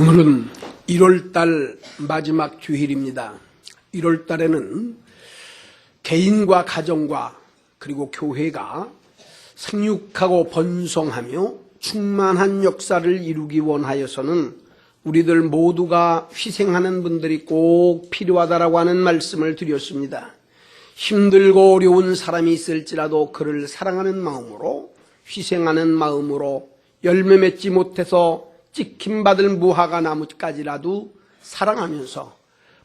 오늘은 1월달 마지막 주일입니다. 1월달에는 개인과 가정과 그리고 교회가 생육하고 번성하며 충만한 역사를 이루기 원하여서는 우리들 모두가 희생하는 분들이 꼭 필요하다라고 하는 말씀을 드렸습니다. 힘들고 어려운 사람이 있을지라도 그를 사랑하는 마음으로, 희생하는 마음으로 열매 맺지 못해서 찍힘받을 무화과 나무까지라도 사랑하면서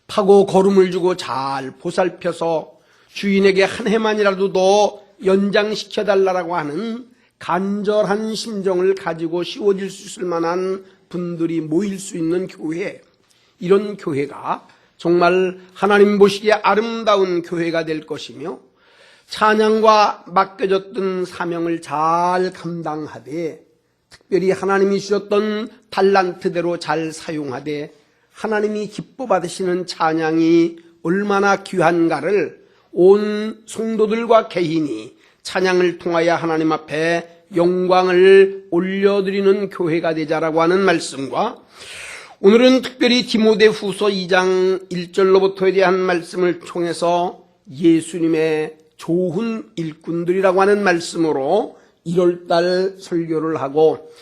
파고 거름을 주고 잘 보살펴서 주인에게 한 해만이라도 더 연장시켜달라고 하는 간절한 심정을 가지고 씌워질 수 있을 만한 분들이 모일 수 있는 교회, 이런 교회가 정말 하나님 보시기에 아름다운 교회가 될 것이며, 찬양과 맡겨졌던 사명을 잘 감당하되 특별히 하나님이 주셨던 달란트대로 잘 사용하되 하나님이 기뻐 받으시는 찬양이 얼마나 귀한가를 온 성도들과 개인이 찬양을 통하여 하나님 앞에 영광을 올려드리는 교회가 되자라고 하는 말씀과, 오늘은 특별히 디모데후서 2장 1절로부터에 대한 말씀을 통해서 예수님의 좋은 일꾼들이라고 하는 말씀으로 1월달 설교를 하고,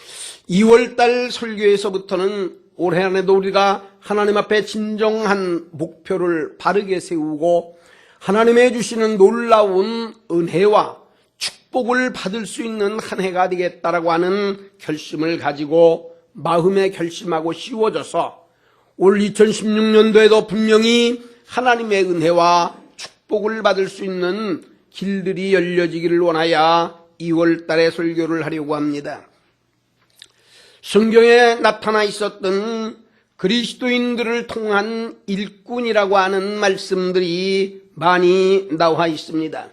2월달 설교에서부터는 올해 안에도 우리가 하나님 앞에 진정한 목표를 바르게 세우고 하나님의 주시는 놀라운 은혜와 축복을 받을 수 있는 한 해가 되겠다라고 하는 결심을 가지고 마음에 결심하고 씌워져서 올 2016년도에도 분명히 하나님의 은혜와 축복을 받을 수 있는 길들이 열려지기를 원하여 2월 달에 설교를 하려고 합니다. 성경에 나타나 있었던 그리스도인들을 통한 일꾼이라고 하는 말씀들이 많이 나와 있습니다.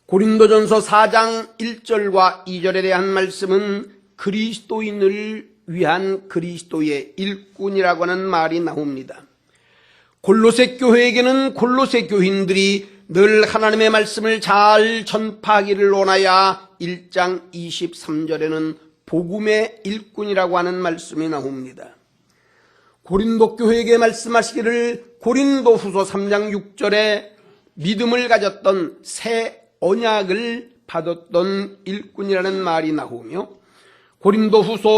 고린도전서 4장 1절과 2절에 대한 말씀은 그리스도인을 위한 그리스도의 일꾼이라고 하는 말이 나옵니다. 골로새 교회에게는 골로새 교인들이 늘 하나님의 말씀을 잘 전파하기를 원하여 1장 23절에는 복음의 일꾼이라고 하는 말씀이 나옵니다. 고린도 교회에게 말씀하시기를 고린도후서 3장 6절에 믿음을 가졌던 새 언약을 받았던 일꾼이라는 말이 나오며, 고린도후서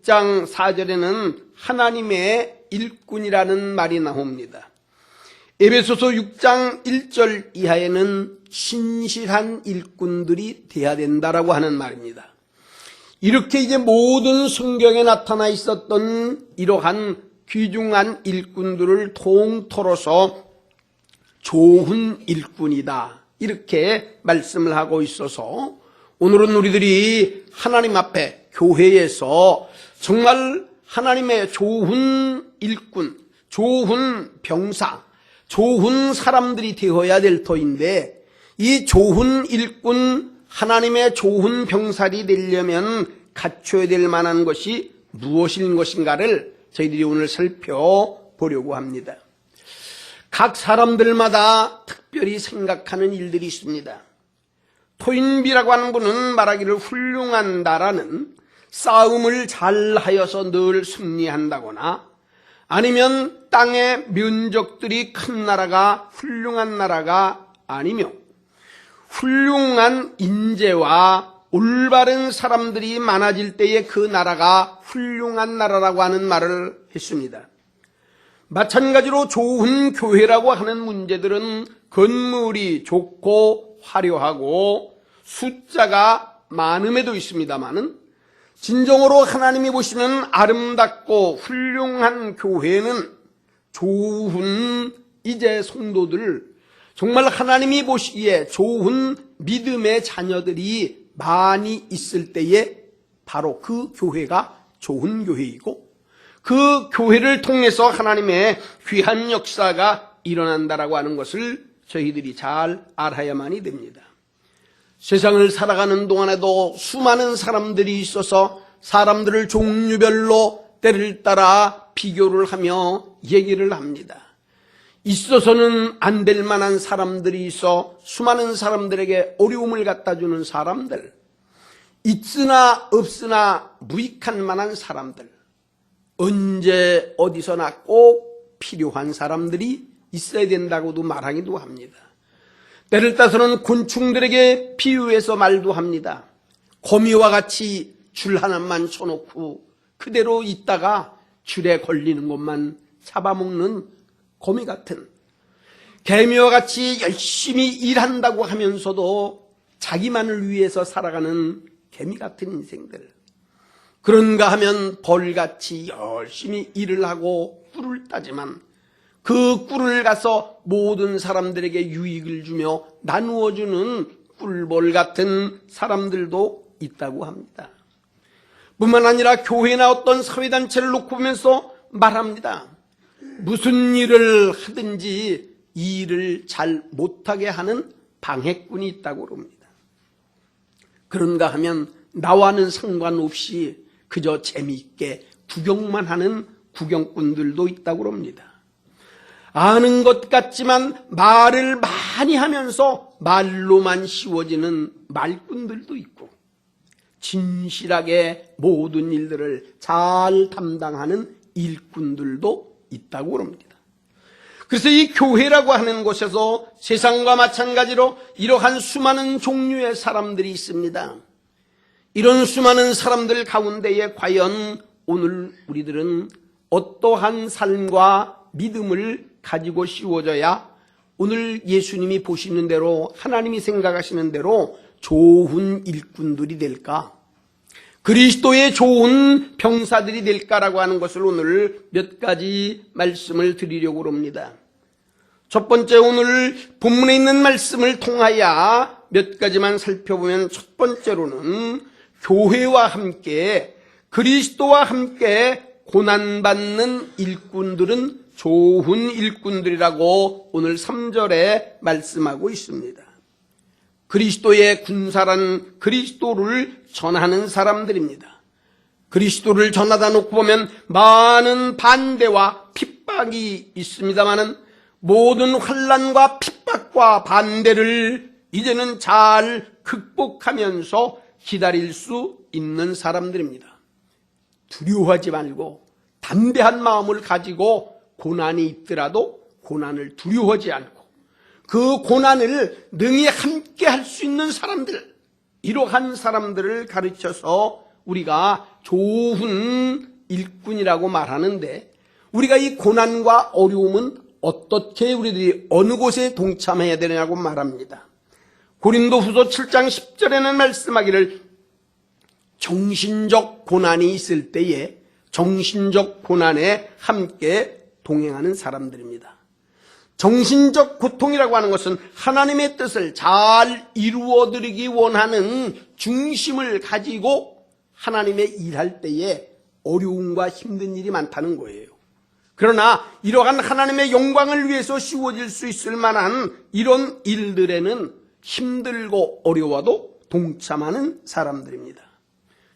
6장 4절에는 하나님의 일꾼이라는 말이 나옵니다. 에베소서 6장 1절 이하에는 신실한 일꾼들이 돼야 된다라고 하는 말입니다. 이렇게 이제 모든 성경에 나타나 있었던 이러한 귀중한 일꾼들을 통틀어서 좋은 일꾼이다, 이렇게 말씀을 하고 있어서 오늘은 우리들이 하나님 앞에 교회에서 정말 하나님의 좋은 일꾼, 좋은 병사, 좋은 사람들이 되어야 될 터인데, 이 좋은 일꾼, 하나님의 좋은 병사리 되려면 갖춰야 될 만한 것이 무엇인 것인가를 저희들이 오늘 살펴보려고 합니다. 각 사람들마다 특별히 생각하는 일들이 있습니다. 토인비라고 하는 분은 말하기를 훌륭한 나라는 싸움을 잘하여서 늘 승리한다거나, 아니면 땅의 면적들이 큰 나라가 훌륭한 나라가 아니며 훌륭한 인재와 올바른 사람들이 많아질 때에 그 나라가 훌륭한 나라라고 하는 말을 했습니다. 마찬가지로 좋은 교회라고 하는 문제들은 건물이 좋고 화려하고 숫자가 많음에도 있습니다마는, 진정으로 하나님이 보시는 아름답고 훌륭한 교회는 좋은 이제 성도들, 정말 하나님이 보시기에 좋은 믿음의 자녀들이 많이 있을 때에 바로 그 교회가 좋은 교회이고, 그 교회를 통해서 하나님의 귀한 역사가 일어난다라고 하는 것을 저희들이 잘 알아야만이 됩니다. 세상을 살아가는 동안에도 수많은 사람들이 있어서 사람들을 종류별로 때를 따라 비교를 하며 얘기를 합니다. 있어서는 안 될 만한 사람들이 있어 수많은 사람들에게 어려움을 갖다 주는 사람들, 있으나 없으나 무익한 만한 사람들, 언제 어디서나 꼭 필요한 사람들이 있어야 된다고도 말하기도 합니다. 때를 따서는 곤충들에게 비유해서 말도 합니다. 거미와 같이 줄 하나만 쳐놓고 그대로 있다가 줄에 걸리는 것만 잡아먹는 거미 같은, 개미와 같이 열심히 일한다고 하면서도 자기만을 위해서 살아가는 개미 같은 인생들, 그런가 하면 벌같이 열심히 일을 하고 꿀을 따지만 그 꿀을 가서 모든 사람들에게 유익을 주며 나누어주는 꿀벌 같은 사람들도 있다고 합니다. 뿐만 아니라 교회나 어떤 사회단체를 놓고 보면서 말합니다. 무슨 일을 하든지 이 일을 잘 못하게 하는 방해꾼이 있다고 합니다. 그런가 하면 나와는 상관없이 그저 재미있게 구경만 하는 구경꾼들도 있다고 합니다. 아는 것 같지만 말을 많이 하면서 말로만 씌워지는 말꾼들도 있고, 진실하게 모든 일들을 잘 담당하는 일꾼들도 있다고 합니다. 그래서 이 교회라고 하는 곳에서 세상과 마찬가지로 이러한 수많은 종류의 사람들이 있습니다. 이런 수많은 사람들 가운데에 과연 오늘 우리들은 어떠한 삶과 믿음을 가지고 씌워져야 오늘 예수님이 보시는 대로, 하나님이 생각하시는 대로 좋은 일꾼들이 될까, 그리스도의 좋은 병사들이 될까라고 하는 것을 오늘 몇 가지 말씀을 드리려고 합니다. 첫 번째, 오늘 본문에 있는 말씀을 통하여 몇 가지만 살펴보면, 첫 번째로는 교회와 함께, 그리스도와 함께 고난받는 일꾼들은 좋은 일꾼들이라고 오늘 3절에 말씀하고 있습니다. 그리스도의 군사란 그리스도를 전하는 사람들입니다. 그리스도를 전하다 놓고 보면 많은 반대와 핍박이 있습니다마는 모든 환난과 핍박과 반대를 이제는 잘 극복하면서 기다릴 수 있는 사람들입니다. 두려워하지 말고 담대한 마음을 가지고 고난이 있더라도 고난을 두려워하지 않고 그 고난을 능히 함께 할 수 있는 사람들, 이러한 사람들을 가르쳐서 우리가 좋은 일꾼이라고 말하는데, 우리가 이 고난과 어려움은 어떻게 우리들이 어느 곳에 동참해야 되느냐고 말합니다. 고린도후서 7장 10절에는 말씀하기를, 정신적 고난이 있을 때에 정신적 고난에 함께 동행하는 사람들입니다. 정신적 고통이라고 하는 것은 하나님의 뜻을 잘 이루어드리기 원하는 중심을 가지고 하나님의 일할 때에 어려움과 힘든 일이 많다는 거예요. 그러나 이러한 하나님의 영광을 위해서 씌워질 수 있을 만한 이런 일들에는 힘들고 어려워도 동참하는 사람들입니다.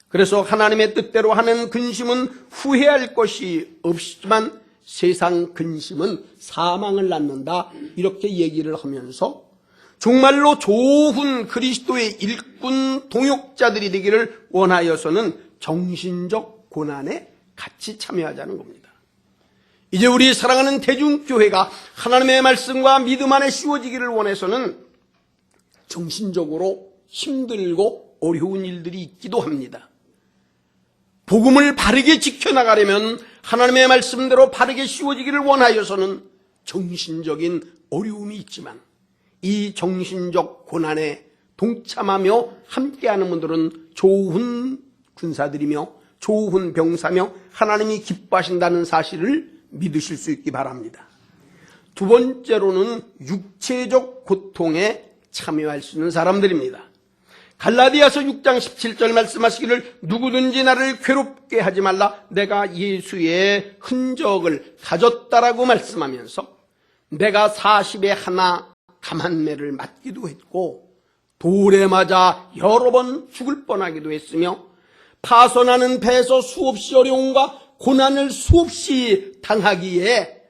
그래서 하나님의 뜻대로 하는 근심은 후회할 것이 없지만 세상 근심은 사망을 낳는다, 이렇게 얘기를 하면서 정말로 좋은 그리스도의 일꾼 동역자들이 되기를 원하여서는 정신적 고난에 같이 참여하자는 겁니다. 이제 우리 사랑하는 대중교회가 하나님의 말씀과 믿음 안에 씌워지기를 원해서는 정신적으로 힘들고 어려운 일들이 있기도 합니다. 복음을 바르게 지켜나가려면 하나님의 말씀대로 바르게 씌워지기를 원하여서는 정신적인 어려움이 있지만 이 정신적 고난에 동참하며 함께하는 분들은 좋은 군사들이며 좋은 병사며 하나님이 기뻐하신다는 사실을 믿으실 수 있기 바랍니다. 두 번째로는 육체적 고통에 참여할 수 있는 사람들입니다. 갈라디아서 6장 17절 말씀하시기를, 누구든지 나를 괴롭게 하지 말라, 내가 예수의 흔적을 가졌다라고 말씀하면서 내가 40에 하나 감한매를 맞기도 했고 돌에 맞아 여러 번 죽을 뻔하기도 했으며 파손하는 배에서 수없이 어려움과 고난을 수없이 당하기에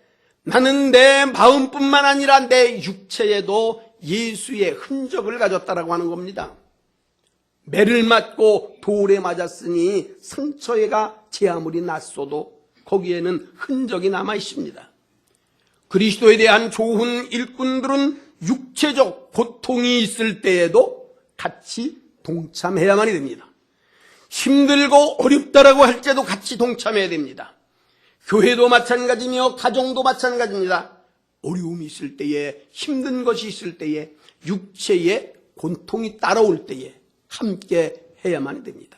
나는 내 마음뿐만 아니라 내 육체에도 예수의 흔적을 가졌다라고 하는 겁니다. 매를 맞고 돌에 맞았으니 상처가 제 아무리 났어도 거기에는 흔적이 남아 있습니다. 그리스도에 대한 좋은 일꾼들은 육체적 고통이 있을 때에도 같이 동참해야만이 됩니다. 힘들고 어렵다라고 할 때도 같이 동참해야 됩니다. 교회도 마찬가지며 가정도 마찬가지입니다. 어려움이 있을 때에, 힘든 것이 있을 때에, 육체의 고통이 따라올 때에 함께 해야만 됩니다.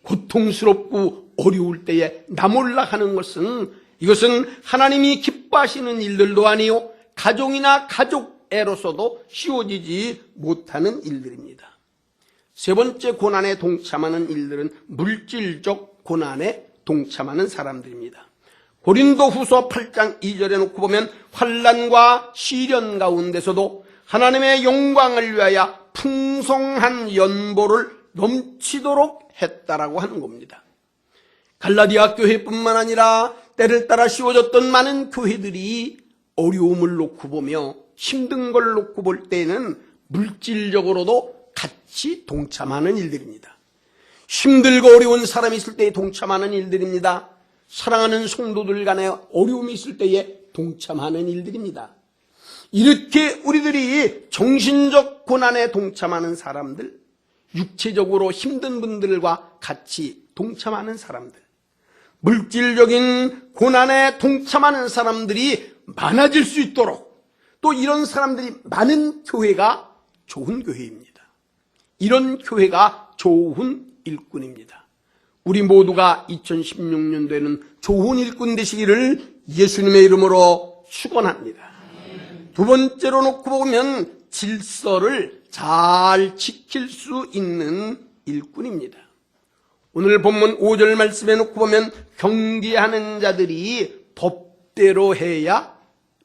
고통스럽고 어려울 때에 나 몰라 하는 것은, 이것은 하나님이 기뻐하시는 일들도 아니요 가정이나 가족애로서도 쉬워지지 못하는 일들입니다. 세 번째 고난에 동참하는 일들은 물질적 고난에 동참하는 사람들입니다. 고린도후서 8장 2절에 놓고 보면 환난과 시련 가운데서도 하나님의 영광을 위하여 풍성한 연보를 넘치도록 했다라고 하는 겁니다. 갈라디아 교회뿐만 아니라 때를 따라 씌워졌던 많은 교회들이 어려움을 놓고 보며 힘든 걸 놓고 볼 때에는 물질적으로도 같이 동참하는 일들입니다. 힘들고 어려운 사람이 있을 때에 동참하는 일들입니다. 사랑하는 성도들 간에 어려움이 있을 때에 동참하는 일들입니다. 이렇게 우리들이 정신적 고난에 동참하는 사람들, 육체적으로 힘든 분들과 같이 동참하는 사람들, 물질적인 고난에 동참하는 사람들이 많아질 수 있도록, 또 이런 사람들이 많은 교회가 좋은 교회입니다. 이런 교회가 좋은 일꾼입니다. 우리 모두가 2016년도에는 좋은 일꾼 되시기를 예수님의 이름으로 축원합니다. 두 번째로 놓고 보면 질서를 잘 지킬 수 있는 일꾼입니다. 오늘 본문 5절 말씀에 놓고 보면 경계하는 자들이 법대로 해야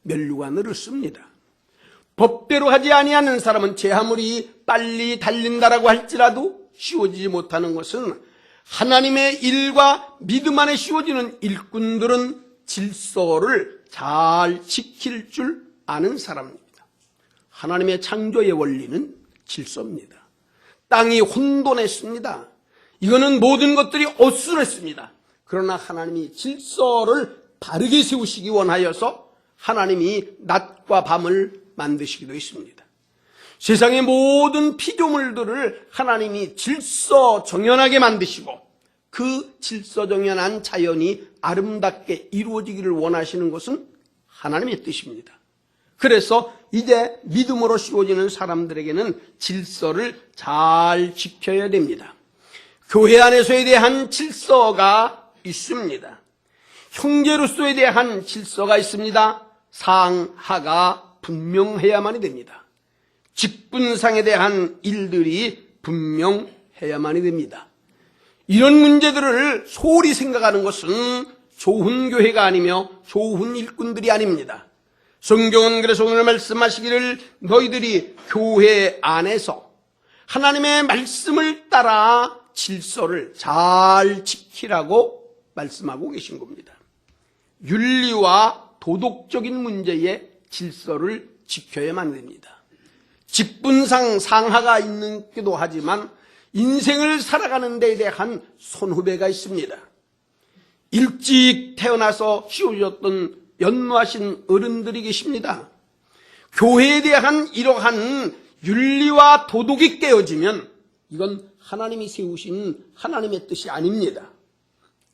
멸류관을 얻습니다. 법대로 하지 아니하는 사람은 제 아무리 빨리 달린다라고 할지라도 쉬워지지 못하는 것은, 하나님의 일과 믿음 안에 쉬워지는 일꾼들은 질서를 잘 지킬 줄 아는 사람입니다. 하나님의 창조의 원리는 질서입니다. 땅이 혼돈했습니다. 이거는 모든 것들이 어수선했습니다. 그러나 하나님이 질서를 바르게 세우시기 원하여서 하나님이 낮과 밤을 만드시기도 했습니다. 세상의 모든 피조물들을 하나님이 질서 정연하게 만드시고 그 질서 정연한 자연이 아름답게 이루어지기를 원하시는 것은 하나님의 뜻입니다. 그래서 이제 믿음으로 씌워지는 사람들에게는 질서를 잘 지켜야 됩니다. 교회 안에서에 대한 질서가 있습니다. 형제로서에 대한 질서가 있습니다. 상하가 분명해야만이 됩니다. 직분상에 대한 일들이 분명해야만이 됩니다. 이런 문제들을 소홀히 생각하는 것은 좋은 교회가 아니며 좋은 일꾼들이 아닙니다. 성경은 그래서 오늘 말씀하시기를 너희들이 교회 안에서 하나님의 말씀을 따라 질서를 잘 지키라고 말씀하고 계신 겁니다. 윤리와 도덕적인 문제에 질서를 지켜야만 됩니다. 직분상 상하가 있기도 하지만 인생을 살아가는 데에 대한 선후배가 있습니다. 일찍 태어나서 씌워졌던 연로하신 어른들이 계십니다. 교회에 대한 이러한 윤리와 도덕이 깨어지면 이건 하나님이 세우신 하나님의 뜻이 아닙니다.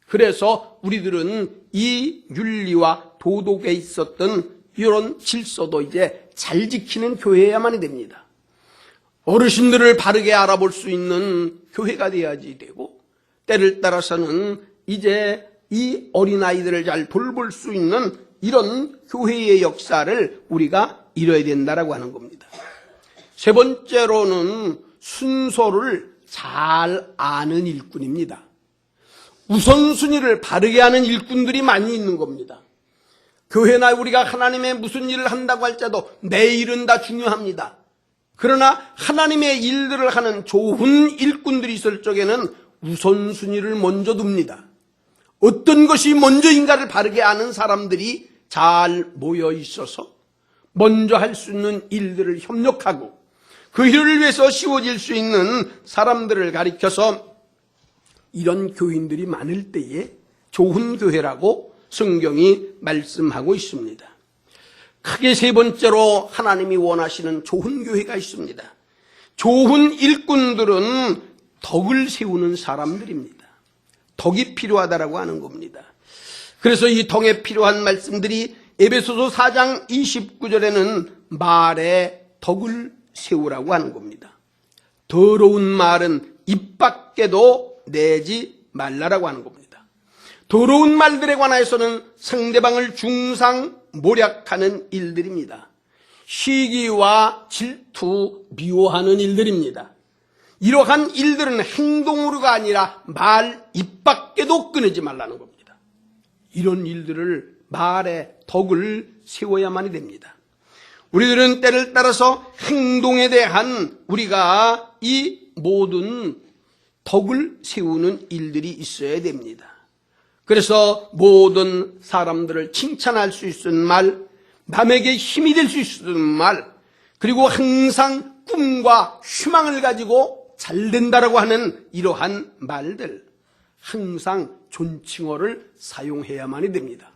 그래서 우리들은 이 윤리와 도덕에 있었던 이런 질서도 이제 잘 지키는 교회여야만이 됩니다. 어르신들을 바르게 알아볼 수 있는 교회가 되어야지 되고, 때를 따라서는 이제 이 어린아이들을 잘 돌볼 수 있는 이런 교회의 역사를 우리가 이뤄야 된다라고 하는 겁니다. 세 번째로는 순서를 잘 아는 일꾼입니다. 우선순위를 바르게 하는 일꾼들이 많이 있는 겁니다. 교회나 우리가 하나님의 무슨 일을 한다고 할지라도 내 일은 다 중요합니다. 그러나 하나님의 일들을 하는 좋은 일꾼들이 있을 적에는 우선순위를 먼저 둡니다. 어떤 것이 먼저인가를 바르게 아는 사람들이 잘 모여 있어서 먼저 할 수 있는 일들을 협력하고 그 일을 위해서 씌워질 수 있는 사람들을 가리켜서 이런 교인들이 많을 때에 좋은 교회라고 성경이 말씀하고 있습니다. 크게 세 번째로 하나님이 원하시는 좋은 교회가 있습니다. 좋은 일꾼들은 덕을 세우는 사람들입니다. 덕이 필요하다라고 하는 겁니다. 그래서 이 덕에 필요한 말씀들이 에베소서 4장 29절에는 말에 덕을 세우라고 하는 겁니다. 더러운 말은 입 밖에도 내지 말라라고 하는 겁니다. 더러운 말들에 관하여서는 상대방을 중상모략하는 일들입니다. 시기와 질투, 미워하는 일들입니다. 이러한 일들은 행동으로가 아니라 말 입 밖에도 끊이지 말라는 겁니다. 이런 일들을 말에 덕을 세워야만이 됩니다. 우리들은 때를 따라서 행동에 대한 우리가 이 모든 덕을 세우는 일들이 있어야 됩니다. 그래서 모든 사람들을 칭찬할 수 있는 말, 남에게 힘이 될 수 있는 말, 그리고 항상 꿈과 희망을 가지고 잘 된다라고 하는 이러한 말들, 항상 존칭어를 사용해야만이 됩니다.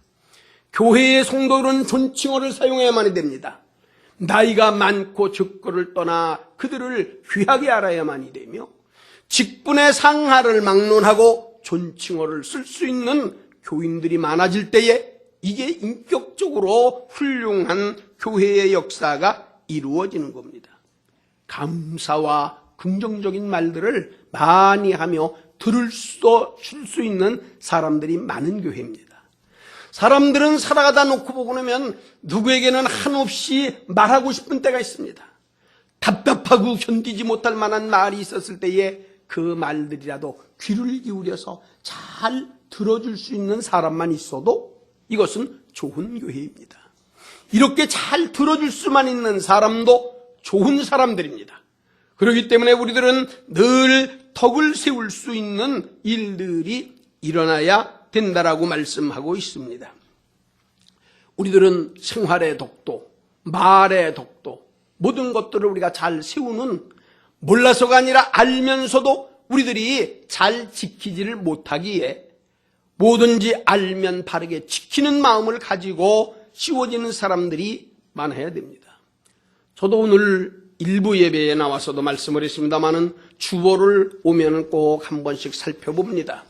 교회의 성도들은 존칭어를 사용해야만이 됩니다. 나이가 많고 적고를 떠나 그들을 귀하게 알아야만이 되며, 직분의 상하를 막론하고 존칭어를 쓸 수 있는 교인들이 많아질 때에 이게 인격적으로 훌륭한 교회의 역사가 이루어지는 겁니다. 감사와 긍정적인 말들을 많이 하며 들을 줄 수 있는 사람들이 많은 교회입니다. 사람들은 살아가다 놓고 보고 나면 누구에게는 한없이 말하고 싶은 때가 있습니다. 답답하고 견디지 못할 만한 말이 있었을 때에 그 말들이라도 귀를 기울여서 잘 들어줄 수 있는 사람만 있어도 이것은 좋은 교회입니다. 이렇게 잘 들어줄 수만 있는 사람도 좋은 사람들입니다. 그렇기 때문에 우리들은 늘 덕을 세울 수 있는 일들이 일어나야 된다라고 말씀하고 있습니다. 우리들은 생활의 덕도, 말의 덕도, 모든 것들을 우리가 잘 세우는, 몰라서가 아니라 알면서도 우리들이 잘 지키지를 못하기에 뭐든지 알면 바르게 지키는 마음을 가지고 씌워지는 사람들이 많아야 됩니다. 저도 오늘 일부 예배에 나와서도 말씀을 했습니다마는 주보를 오면 꼭 한 번씩 살펴봅니다.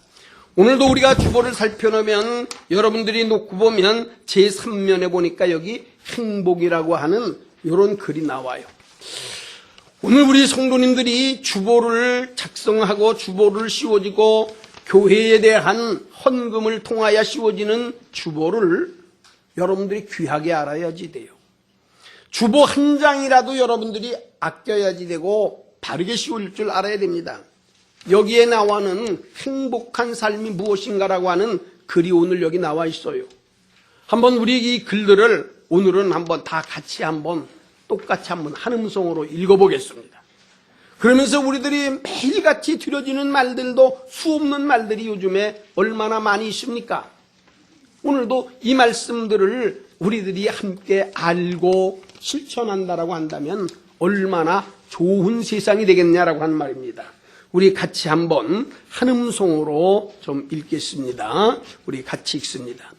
오늘도 우리가 주보를 살펴보면 여러분들이 놓고 보면 제3면에 보니까 여기 행복이라고 하는 이런 글이 나와요. 오늘 우리 성도님들이 주보를 작성하고 주보를 씌워지고 교회에 대한 헌금을 통하여 씌워지는 주보를 여러분들이 귀하게 알아야지 돼요. 주보 한 장이라도 여러분들이 아껴야지 되고 바르게 씌울 줄 알아야 됩니다. 여기에 나와는 행복한 삶이 무엇인가라고 하는 글이 오늘 여기 나와 있어요. 한번 우리 이 글들을 오늘은 한번 다 같이 한번 똑같이 한번 한 음성으로 읽어보겠습니다. 그러면서 우리들이 매일같이 드려지는 말들도 수없는 말들이 요즘에 얼마나 많이 있습니까? 오늘도 이 말씀들을 우리들이 함께 알고 실천한다라고 한다면 얼마나 좋은 세상이 되겠냐라고 하는 말입니다. 우리 같이 한번 한 음성으로 좀 읽겠습니다. 우리 같이 읽습니다.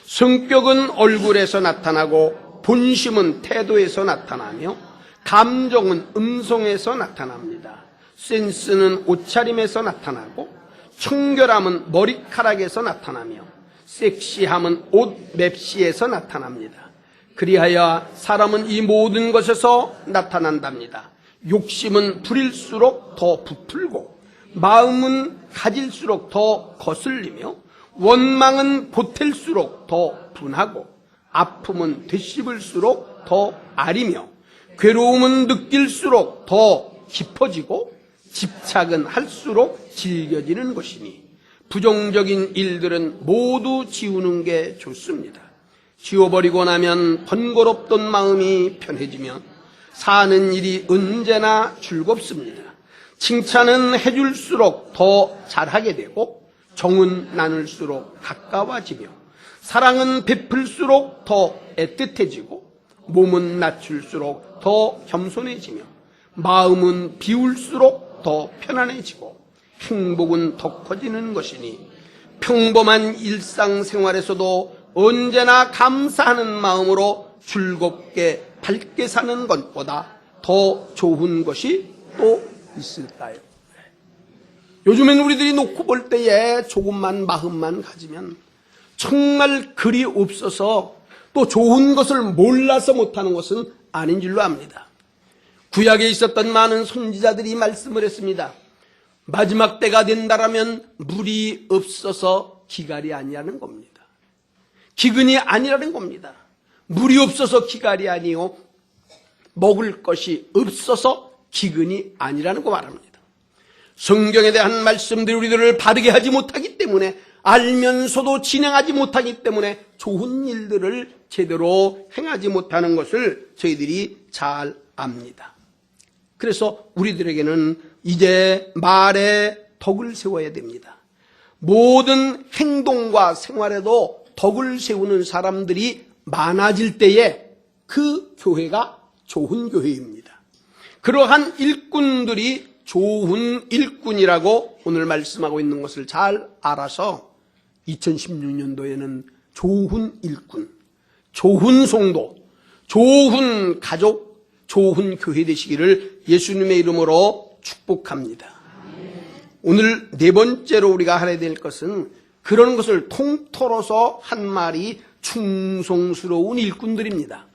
성격은 얼굴에서 나타나고 본심은 태도에서 나타나며 감정은 음성에서 나타납니다. 센스는 옷차림에서 나타나고 청결함은 머리카락에서 나타나며 섹시함은 옷 맵시에서 나타납니다. 그리하여 사람은 이 모든 것에서 나타난답니다. 욕심은 부릴수록 더 부풀고 마음은 가질수록 더 거슬리며 원망은 보탤수록 더 분하고 아픔은 되씹을수록 더 아리며 괴로움은 느낄수록 더 깊어지고 집착은 할수록 질겨지는 것이니 부정적인 일들은 모두 지우는 게 좋습니다. 지워버리고 나면 번거롭던 마음이 편해지면 사는 일이 언제나 즐겁습니다. 칭찬은 해줄수록 더 잘하게 되고 정은 나눌수록 가까워지며 사랑은 베풀수록 더 애틋해지고 몸은 낮출수록 더 겸손해지며 마음은 비울수록 더 편안해지고 행복은 더 커지는 것이니 평범한 일상생활에서도 언제나 감사하는 마음으로 즐겁게 밝게 사는 것보다 더 좋은 것이 또 있을까요? 요즘엔 우리들이 놓고 볼 때에 조금만 마음만 가지면 정말 글이 없어서 또 좋은 것을 몰라서 못하는 것은 아닌 줄로 압니다. 구약에 있었던 많은 선지자들이 말씀을 했습니다. 마지막 때가 된다라면 물이 없어서 기갈이 아니라는 겁니다. 기근이 아니라는 겁니다. 물이 없어서 기갈이 아니요 먹을 것이 없어서 기근이 아니라는 거 말합니다. 성경에 대한 말씀들이 우리들을 바르게 하지 못하기 때문에, 알면서도 진행하지 못하기 때문에 좋은 일들을 제대로 행하지 못하는 것을 저희들이 잘 압니다. 그래서 우리들에게는 이제 말에 덕을 세워야 됩니다. 모든 행동과 생활에도 덕을 세우는 사람들이 많아질 때에 그 교회가 좋은 교회입니다. 그러한 일꾼들이 좋은 일꾼이라고 오늘 말씀하고 있는 것을 잘 알아서 2016년도에는 좋은 일꾼, 좋은 성도, 좋은 가족, 좋은 교회 되시기를 예수님의 이름으로 축복합니다. 오늘 네 번째로 우리가 하려야 될 것은 그런 것을 통틀어서 한 말이 충성스러운 일꾼들입니다.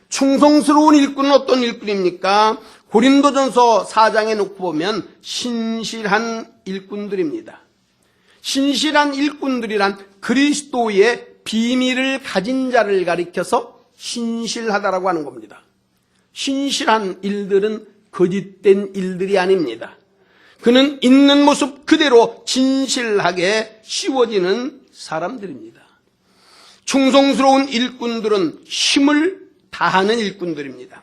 충성스러운 일꾼은 어떤 일꾼입니까? 고린도전서 4장에 놓고 보면 신실한 일꾼들입니다. 신실한 일꾼들이란 그리스도의 비밀을 가진 자를 가리켜서 신실하다라고 하는 겁니다. 신실한 일들은 거짓된 일들이 아닙니다. 그는 있는 모습 그대로 진실하게 씌워지는 사람들입니다. 충성스러운 일꾼들은 힘을 다하는 일꾼들입니다.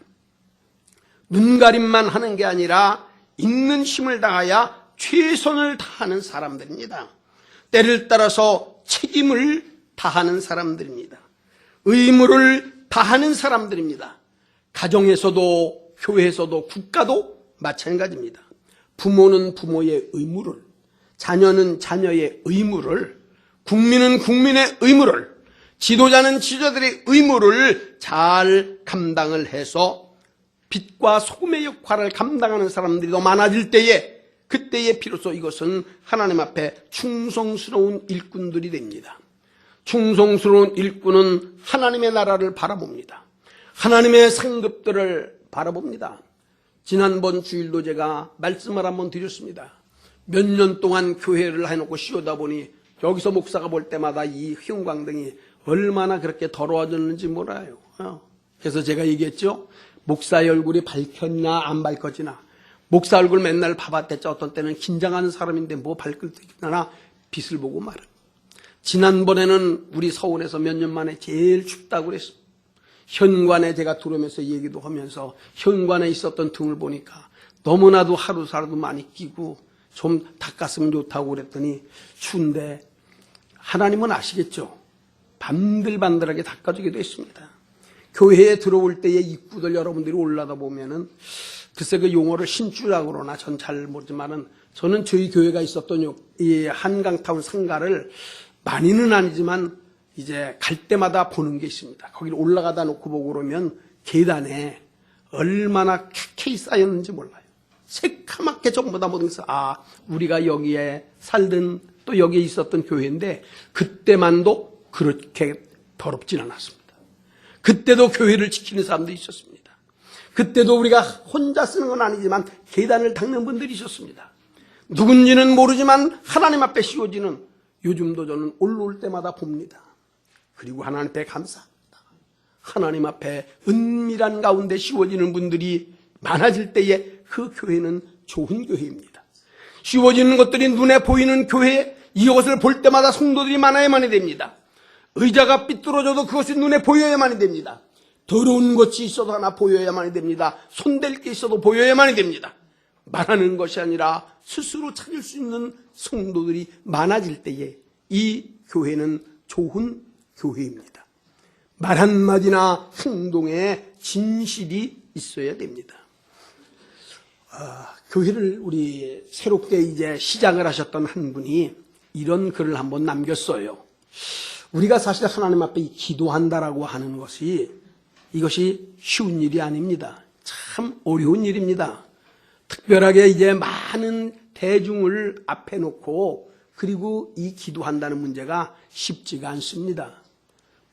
눈가림만 하는 게 아니라 있는 힘을 다하여 최선을 다하는 사람들입니다. 때를 따라서 책임을 다하는 사람들입니다. 의무를 다하는 사람들입니다. 가정에서도 교회에서도 국가도 마찬가지입니다. 부모는 부모의 의무를, 자녀는 자녀의 의무를, 국민은 국민의 의무를, 지도자는 지도자들의 의무를 잘 감당을 해서 빛과 소금의 역할을 감당하는 사람들이 더 많아질 때에, 그때에 비로소 이것은 하나님 앞에 충성스러운 일꾼들이 됩니다. 충성스러운 일꾼은 하나님의 나라를 바라봅니다. 하나님의 상급들을 바라봅니다. 지난번 주일도 제가 말씀을 한번 드렸습니다. 몇 년 동안 교회를 해놓고 쉬어다 보니 여기서 목사가 볼 때마다 이 형광등이 얼마나 그렇게 더러워졌는지 몰라요. 그래서 제가 얘기했죠. 목사의 얼굴이 밝혔냐 안 밝혀지나. 목사 얼굴 맨날 봐봤댔죠. 어떤 때는 긴장하는 사람인데 뭐 밝힐 때 있나 빛을 보고 말은. 지난번에는 우리 서울에서 몇 년 만에 제일 춥다고 그랬습니다. 현관에 제가 들어오면서 얘기도 하면서 현관에 있었던 등을 보니까 너무나도 하루살도 많이 끼고 좀 닦았으면 좋다고 그랬더니 추운데 하나님은 아시겠죠? 반들반들하게 닦아주기도 했습니다. 교회에 들어올 때의 입구들 여러분들이 올라다 보면은 글쎄 그 용어를 신주라고 그러나 전 잘 모르지만은 저는 저희 교회가 있었던 이 한강타운 상가를 많이는 아니지만 이제 갈 때마다 보는 게 있습니다. 거기를 올라가다 놓고 보고 그러면 계단에 얼마나 캐캐이 쌓였는지 몰라요. 새카맣게 전부 다 모든 것을 우리가 여기에 살던 또 여기에 있었던 교회인데 그때만도 그렇게 더럽진 않았습니다. 그때도 교회를 지키는 사람들이 있었습니다. 그때도 우리가 혼자 쓰는 건 아니지만 계단을 닦는 분들이 있었습니다. 누군지는 모르지만 하나님 앞에 씌워지는, 요즘도 저는 올라올 때마다 봅니다. 그리고 하나님 앞에 감사합니다. 하나님 앞에 은밀한 가운데 씌워지는 분들이 많아질 때에 그 교회는 좋은 교회입니다. 씌워지는 것들이 눈에 보이는 교회, 이것을 볼 때마다 성도들이 많아야만이 됩니다. 의자가 삐뚤어져도 그것이 눈에 보여야만이 됩니다. 더러운 것이 있어도 하나 보여야만이 됩니다. 손댈 게 있어도 보여야만이 됩니다. 말하는 것이 아니라 스스로 찾을 수 있는 성도들이 많아질 때에 이 교회는 좋은 교회입니다. 말 한마디나 행동에 진실이 있어야 됩니다. 교회를 우리 새롭게 이제 시작을 하셨던 한 분이 이런 글을 한번 남겼어요. 우리가 사실 하나님 앞에 기도한다라고 하는 것이 이것이 쉬운 일이 아닙니다. 참 어려운 일입니다. 특별하게 이제 많은 대중을 앞에 놓고 그리고 이 기도한다는 문제가 쉽지가 않습니다.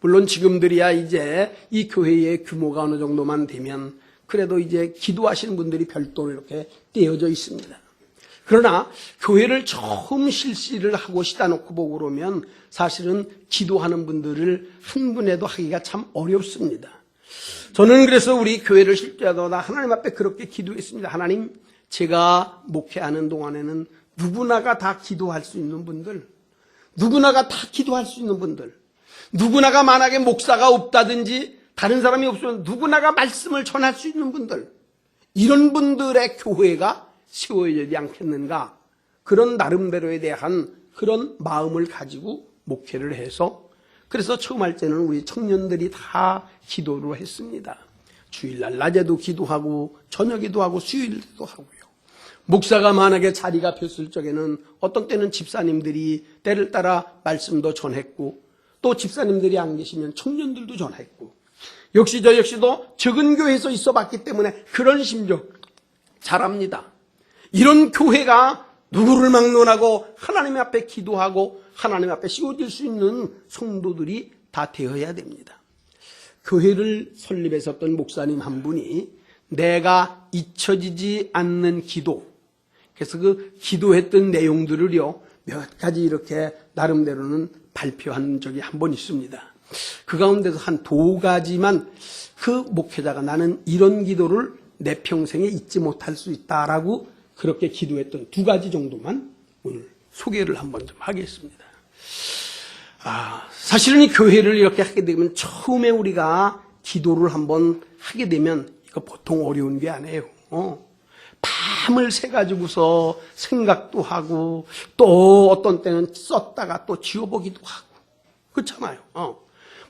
물론 지금들이야 이제 이 교회의 규모가 어느 정도만 되면 그래도 이제 기도하시는 분들이 별도로 이렇게 떼어져 있습니다. 그러나 교회를 처음 실시를 하고 시다 놓고 보고 그러면 사실은 기도하는 분들을 한 분에도 하기가 참 어렵습니다. 저는 그래서 우리 교회를 실제하다 하나님 앞에 그렇게 기도했습니다. 하나님, 제가 목회하는 동안에는 누구나가 다 기도할 수 있는 분들, 누구나가 다 기도할 수 있는 분들, 누구나가 만약에 목사가 없다든지 다른 사람이 없으면 누구나가 말씀을 전할 수 있는 분들, 이런 분들의 교회가 세워야 되지 않겠는가, 그런 나름대로에 대한 그런 마음을 가지고 목회를 해서, 그래서 처음 할 때는 우리 청년들이 다 기도를 했습니다. 주일날 낮에도 기도하고 저녁에도 하고 수요일에도 하고요. 목사가 만약에 자리가 비었을 적에는 어떤 때는 집사님들이 때를 따라 말씀도 전했고, 또 집사님들이 안 계시면 청년들도 전했고, 역시 저 역시도 적은 교회에서 있어 봤기 때문에 그런 심정 잘합니다. 이런 교회가 누구를 막론하고 하나님 앞에 기도하고 하나님 앞에 씌워질 수 있는 성도들이 다 되어야 됩니다. 교회를 설립했었던 목사님 한 분이 내가 잊혀지지 않는 기도, 그래서 그 기도했던 내용들을요 몇 가지 이렇게 나름대로는 발표한 적이 한 번 있습니다. 그 가운데서 한 2가지만 그 목회자가 나는 이런 기도를 내 평생에 잊지 못할 수 있다라고 그렇게 기도했던 2가지 정도만 오늘 소개를 한번 좀 하겠습니다. 사실은 이 교회를 이렇게 하게 되면 처음에 우리가 기도를 한번 하게 되면 이거 보통 어려운 게 아니에요. 밤을 새가지고서 생각도 하고 또 어떤 때는 썼다가 또 지워보기도 하고 그렇잖아요.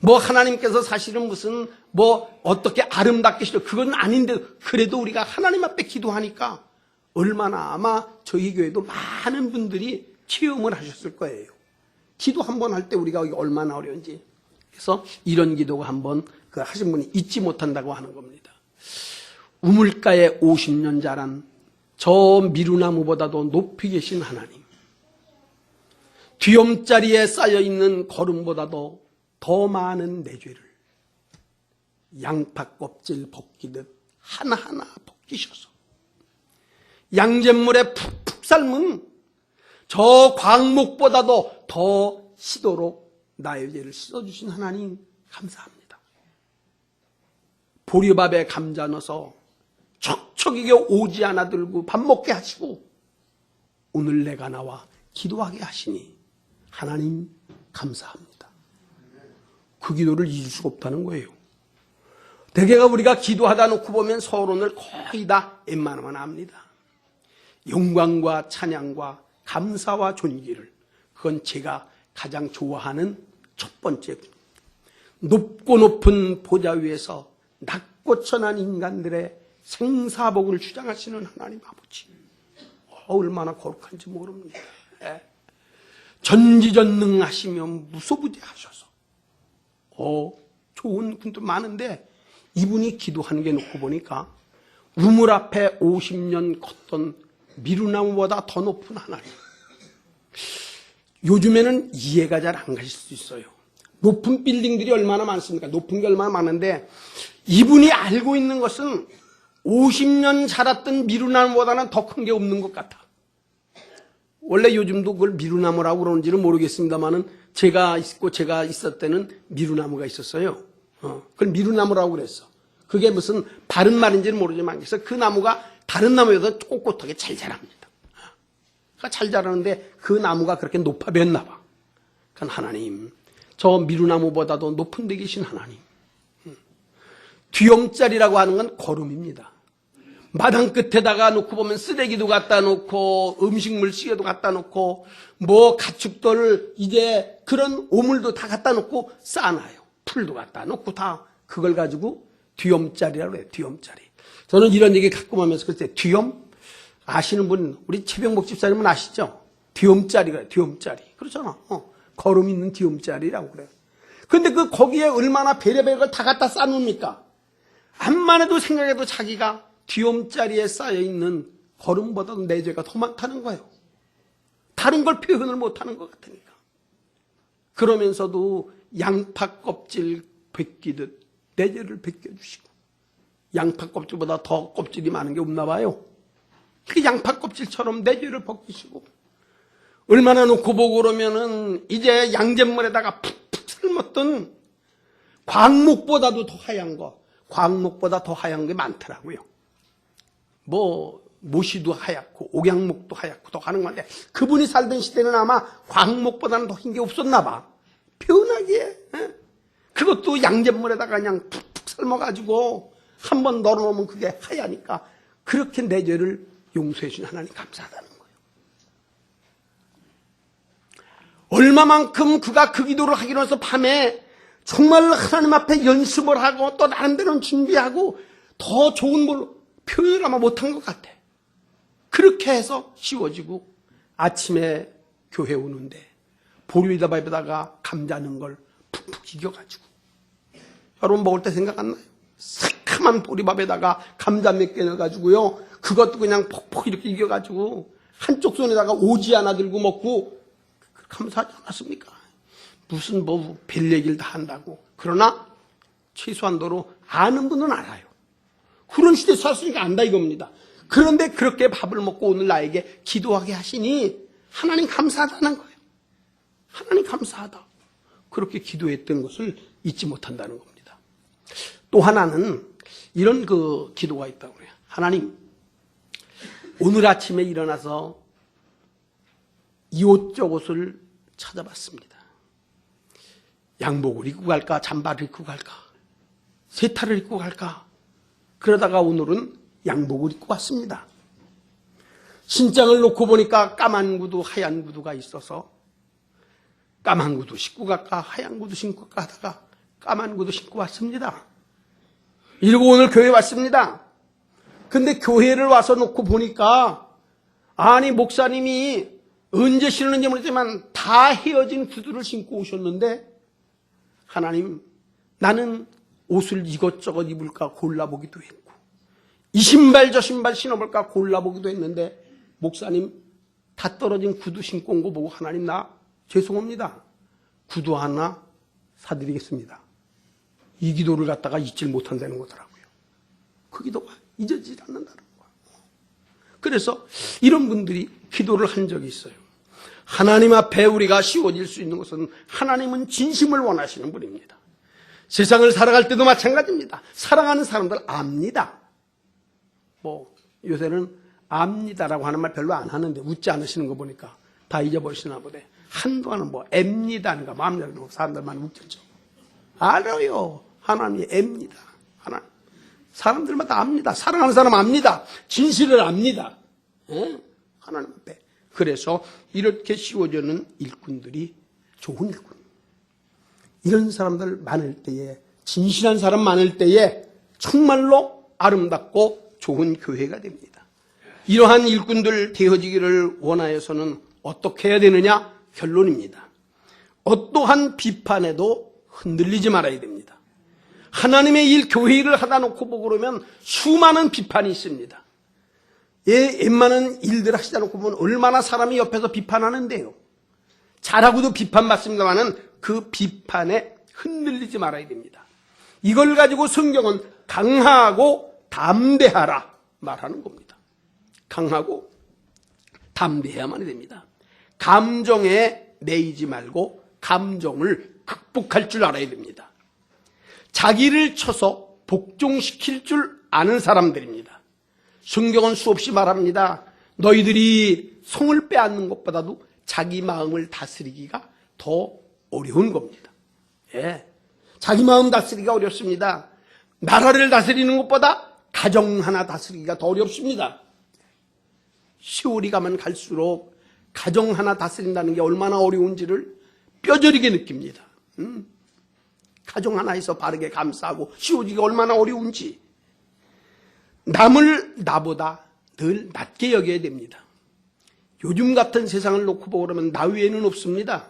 뭐 하나님께서 사실은 무슨 뭐 어떻게 아름답게 시려 그건 아닌데 그래도 우리가 하나님 앞에 기도하니까 얼마나 아마 저희 교회도 많은 분들이 체험을 하셨을 거예요. 기도 한번 할 때 우리가 얼마나 어려운지. 그래서 이런 기도가 한번 그 하신 분이 잊지 못한다고 하는 겁니다. 우물가에 50년 자란 저 미루나무보다도 높이 계신 하나님, 뒤엄자리에 쌓여있는 거름보다도 더 많은 내 죄를 양파 껍질 벗기듯 하나하나 벗기셔서 양잿물에 푹푹 삶은 저 광목보다도 더 시도록 나의 죄를 씻어주신 하나님 감사합니다. 보리밥에 감자 넣어서 척척이게 오지 하나 들고 밥 먹게 하시고 오늘 내가 나와 기도하게 하시니 하나님 감사합니다. 그 기도를 잊을 수가 없다는 거예요. 대개가 우리가 기도하다 놓고 보면 서론을 거의 다 웬만하면 합니다. 영광과 찬양과 감사와 존귀를, 그건 제가 가장 좋아하는 첫 번째, 높고 높은 보좌 위에서 낮고 천한 인간들의 생사복을 주장하시는 하나님 아버지, 얼마나 거룩한지 모릅니다. 전지전능하시며 무소부재하셔서 좋은 분들 많은데 이분이 기도하는 게 놓고 보니까 우물 앞에 50년 컸던 미루나무보다 더 높은 하나님. 요즘에는 이해가 잘 안 가실 수 있어요. 높은 빌딩들이 얼마나 많습니까? 높은 게 얼마나 많은데 이분이 알고 있는 것은 50년 자랐던 미루나무보다는 더 큰 게 없는 것 같아. 원래 요즘도 그걸 미루나무라고 그러는지는 모르겠습니다만은 제가 있고 제가 있었을 때는 미루나무가 있었어요. 그걸 미루나무라고 그랬어. 그게 무슨 바른 말인지는 모르지만 그래서 그 나무가 다른 나무보다 꼿꼿하게 잘 자랍니다. 그러니까 잘 자라는데 그 나무가 그렇게 높아 뵀나 봐. 그러니까 하나님, 저 미루나무보다도 높은 데 계신 하나님. 뒤엄자리라고 하는 건 거름입니다. 마당 끝에다가 놓고 보면 쓰레기도 갖다 놓고 음식물 시계도 갖다 놓고 뭐 가축들 이제 그런 오물도 다 갖다 놓고 쌓아놔요. 풀도 갖다 놓고 다 그걸 가지고 뒤엄자리라고 해요. 뒤엄자리. 저는 이런 얘기 가끔 하면서 그때 뒤엄 아시는 분 우리 최병복 집사님은 아시죠? 뒤엄자리가 뒤엄자리 그렇잖아. 거름 있는 뒤엄자리라고 그래요. 근데 거기에 얼마나 별의별 걸 다 갖다 쌓습니까? 암만 해도 생각해도 자기가 뒤엄자리에 쌓여있는 거름보다도 내 죄가 더 많다는 거예요. 다른 걸 표현을 못하는 것 같으니까. 그러면서도 양파 껍질 벗기듯 내 죄를 벗겨주시고, 양파 껍질보다 더 껍질이 많은 게 없나 봐요. 그 양파 껍질처럼 내 죄를 벗기시고, 얼마나 놓고 보고 그러면은 이제 양잿물에다가 푹푹 삶았던 광목보다도 더 하얀 거, 광목보다 더 하얀 게 많더라고요. 모시도 하얗고 옥양목도 하얗고 더 하는 건데, 그분이 살던 시대는 아마 광목보다는 더 흰 게 없었나 봐. 편하게. 그것도 양잿물에다가 그냥 푹푹 삶아가지고 한번 널어놓으면 그게 하얘니까 그렇게 내 죄를 용서해 주신 하나님 감사하다는 거예요. 얼마만큼 그가 그 기도를 하기로 해서 밤에 정말 하나님 앞에 연습을 하고 또 나름대로 준비하고 더 좋은 걸로 표현을 아마 못한 것 같아. 그렇게 해서 씌워지고 아침에 교회 오는데 보리밥에다가 감자 넣은 걸 푹푹 익혀가지고, 여러분 먹을 때 생각 안 나요? 새카만 보리밥에다가 감자 몇 개 넣어가지고요, 그것도 그냥 퍽퍽 이렇게 익혀가지고 한쪽 손에다가 오지 하나 들고 먹고, 감사하지 않았습니까? 무슨 별 얘기를 다 한다고. 그러나 최소한도로 아는 분은 알아요. 그런 시대에 살았으니까 안다 이겁니다. 그런데 그렇게 밥을 먹고 오늘 나에게 기도하게 하시니 하나님 감사하다는 거예요. 하나님 감사하다. 그렇게 기도했던 것을 잊지 못한다는 겁니다. 또 하나는 이런 기도가 있다고 그래요. 하나님, 오늘 아침에 일어나서 이옷저옷을 찾아봤습니다. 양복을 입고 갈까, 잠바를 입고 갈까, 세타를 입고 갈까. 그러다가 오늘은 양복을 입고 왔습니다. 신장을 놓고 보니까 까만 구두, 하얀 구두가 있어서 까만 구두 신고 갈까, 하얀 구두 신고 갈까 하다가 까만 구두 신고 왔습니다. 이러고 오늘 교회 왔습니다. 근데 교회를 와서 놓고 보니까, 아니 목사님이 언제 신었는지 모르지만 다 헤어진 구두를 신고 오셨는데, 하나님, 나는 옷을 이것저것 입을까 골라보기도 했고, 이 신발 저 신발 신어볼까 골라보기도 했는데, 목사님 다 떨어진 구두 신고 온 거 보고 하나님, 나 죄송합니다. 구두 하나 사드리겠습니다. 이 기도를 갖다가 잊질 못한다는 거더라고요. 그 기도가 잊어지지 않는다는 거예요. 그래서 이런 분들이 기도를 한 적이 있어요. 하나님 앞에 우리가 씌워질 수 있는 것은, 하나님은 진심을 원하시는 분입니다. 세상을 살아갈 때도 마찬가지입니다. 사랑하는 사람들 압니다. 요새는 압니다라고 하는 말 별로 안 하는데, 웃지 않으시는 거 보니까 다 잊어버리시나 보네. 한동안은 앱니다니까 마음대로 사람들만 웃겼죠. 알아요. 하나님이 앱니다. 하나님. 사람들마다 압니다. 사랑하는 사람 압니다. 진실을 압니다. 하나님 앞에. 그래서 이렇게 씌워주는 일꾼들이 좋은 일꾼. 이런 사람들 많을 때에, 진실한 사람 많을 때에 정말로 아름답고 좋은 교회가 됩니다. 이러한 일꾼들 되어지기를 원하여서는 어떻게 해야 되느냐? 결론입니다. 어떠한 비판에도 흔들리지 말아야 됩니다. 하나님의 일, 교회 일을 하다 놓고 보고 그러면 수많은 비판이 있습니다. 웬만한 일들 하시다 놓고 보면 얼마나 사람이 옆에서 비판하는데요. 잘하고도 비판받습니다만은 그 비판에 흔들리지 말아야 됩니다. 이걸 가지고 성경은 강하고 담대하라 말하는 겁니다. 강하고 담대해야만 됩니다. 감정에 매이지 말고 감정을 극복할 줄 알아야 됩니다. 자기를 쳐서 복종시킬 줄 아는 사람들입니다. 성경은 수없이 말합니다. 너희들이 성을 빼앗는 것보다도 자기 마음을 다스리기가 더 어려운 겁니다. 자기 마음 다스리기가 어렵습니다. 나라를 다스리는 것보다 가정 하나 다스리기가 더 어렵습니다. 세월이 가면 갈수록 가정 하나 다스린다는 게 얼마나 어려운지를 뼈저리게 느낍니다. 가정 하나에서 바르게 감싸고 씌워지기가 얼마나 어려운지. 남을 나보다 늘 낮게 여겨야 됩니다. 요즘 같은 세상을 놓고 보고 그러면 나 외에는 없습니다.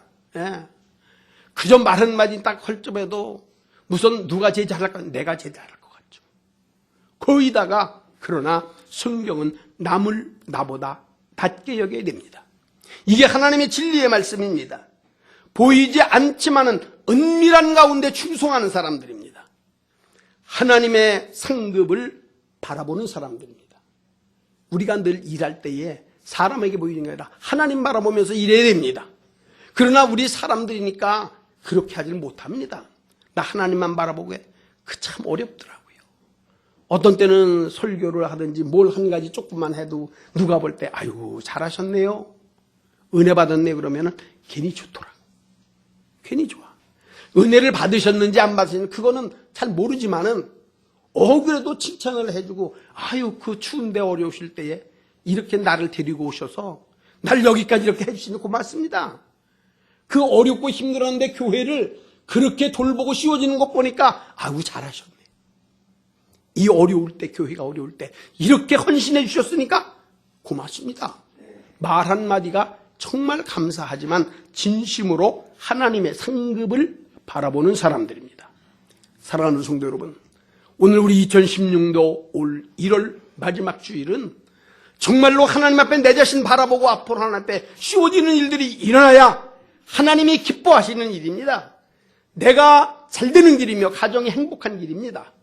그저 말 한마디 딱 헐점해도 무슨 누가 제일 잘할까? 내가 제일 잘할 것 같죠. 거기다가 그러나 성경은 남을 나보다 낮게 여겨야 됩니다. 이게 하나님의 진리의 말씀입니다. 보이지 않지만은 은밀한 가운데 충성하는 사람들입니다. 하나님의 상급을 바라보는 사람들입니다. 우리가 늘 일할 때에 사람에게 보이는 게 아니라 하나님 바라보면서 일해야 됩니다. 그러나 우리 사람들이니까 그렇게 하지를 못합니다. 나 하나님만 바라보게 그 참 어렵더라고요. 어떤 때는 설교를 하든지 뭘 한 가지 조금만 해도 누가 볼 때 아유 잘하셨네요, 은혜 받았네 그러면은 괜히 좋더라. 괜히 좋아. 은혜를 받으셨는지 안 받으셨는지 그거는 잘 모르지만은 그래도 칭찬을 해주고 아유 그 추운데 어려우실 때에 이렇게 나를 데리고 오셔서 날 여기까지 이렇게 해주시니 고맙습니다. 그 어렵고 힘들었는데 교회를 그렇게 돌보고 씌워지는 것 보니까 아유 잘하셨네. 이 어려울 때, 교회가 어려울 때 이렇게 헌신해 주셨으니까 고맙습니다. 말 한마디가 정말 감사하지만 진심으로 하나님의 상급을 바라보는 사람들입니다. 사랑하는 성도 여러분, 오늘 우리 2016년 올 1월 마지막 주일은 정말로 하나님 앞에 내 자신 바라보고 앞으로 하나님 앞에 씌워지는 일들이 일어나야 하나님이 기뻐하시는 일입니다. 내가 잘 되는 길이며 가정이 행복한 길입니다.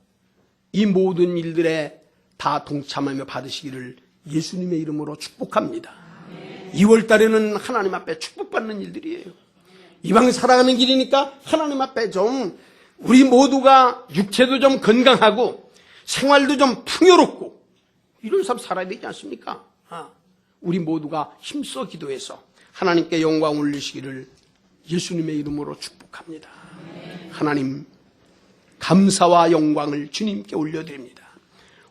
이 모든 일들에 다 동참하며 받으시기를 예수님의 이름으로 축복합니다. 2월 달에는 하나님 앞에 축복받는 일들이에요. 이방 살아가는 길이니까 하나님 앞에 좀 우리 모두가 육체도 좀 건강하고 생활도 좀 풍요롭고 이런 삶 살아야 되지 않습니까? 우리 모두가 힘써 기도해서 하나님께 영광 올리시기를 예수님의 이름으로 축복합니다. 하나님 감사와 영광을 주님께 올려드립니다.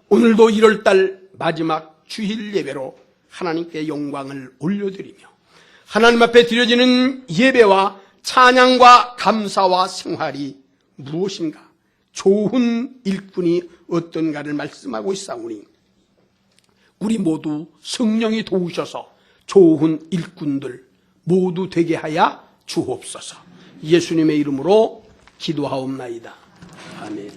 오늘도 1월달 마지막 주일 예배로 하나님께 영광을 올려드리며 하나님 앞에 드려지는 예배와 찬양과 감사와 생활이 무엇인가, 좋은 일꾼이 어떤가를 말씀하고 있사오니 우리 모두 성령이 도우셔서 좋은 일꾼들 모두 되게 하여 주옵소서. 예수님의 이름으로 기도하옵나이다. 아멘.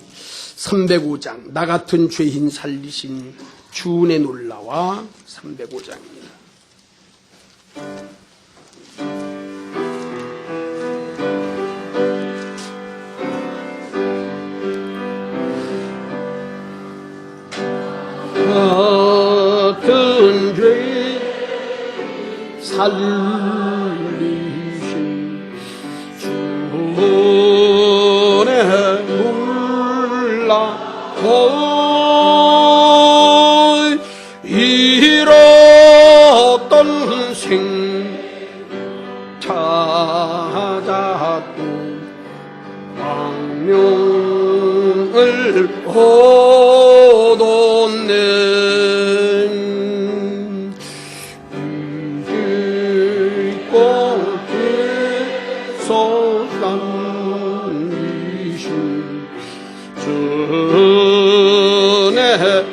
305장 나 같은 죄인 살리신 주은혜 놀라와 305장입니다. 같은 죄 살리신 주은혜 놀라워 잃었던 생 찾았고 광명을 얻었네. 이제 꽃에서 남기신 전에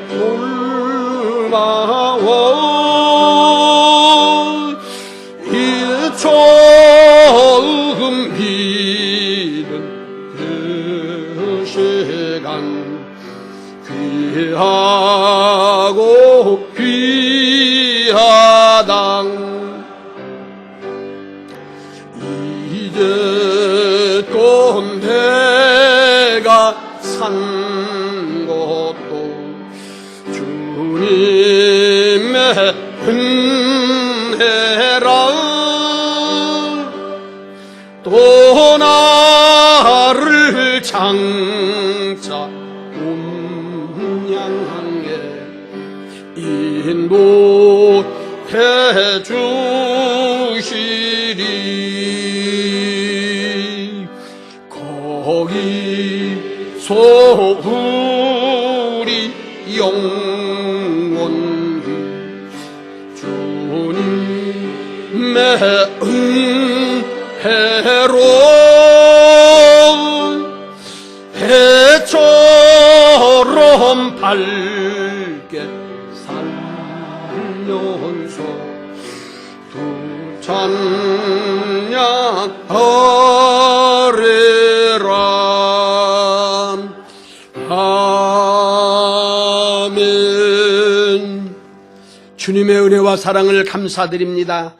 놀라워 이 처음 비는 그 시간 귀하고 귀하다. 이제껏 내가 산 것도 주님의 은혜라. 또 나를 장차 온양한 게 인도해 주시리. 거기서 우리 영원히 주님의 은혜로 해처럼 밝게 살면서 두 찬양하리. 은혜와 사랑을 감사드립니다.